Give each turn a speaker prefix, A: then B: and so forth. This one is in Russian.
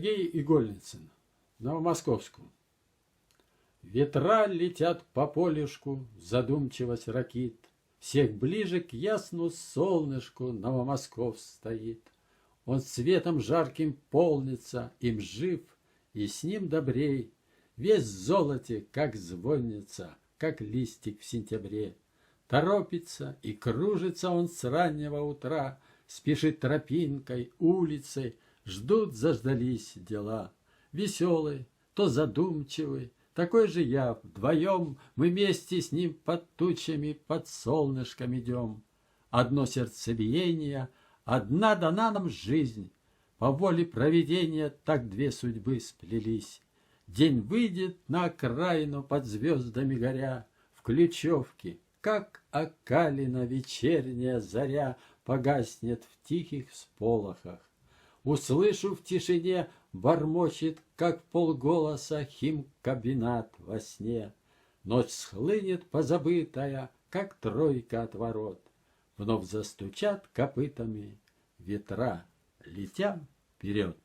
A: Сергей Игольницын, Новомосковску. Ветра летят по полюшку, задумчивость ракит, всех ближе к ясну солнышку Новомосков стоит. Он светом жарким полнится, им жив, и с ним добрей. Весь в золоте, как звонница, как листик в сентябре. Торопится и кружится он с раннего утра, спешит тропинкой, улицей, ждут заждались дела. Веселый, то задумчивый, такой же я, вдвоем мы вместе с ним под тучами, под солнышком идем. Одно сердцебиение, одна дана нам жизнь, по воле провидения так две судьбы сплелись. День выйдет на окраину под звездами горя, в Ключевке, как окалина вечерняя заря, погаснет в тихих всполохах. Услышу в тишине, бормочет, как полголоса, химкомбинат во сне. Ночь схлынет позабытая, как тройка от ворот. Вновь застучат копытами ветра, летя вперед.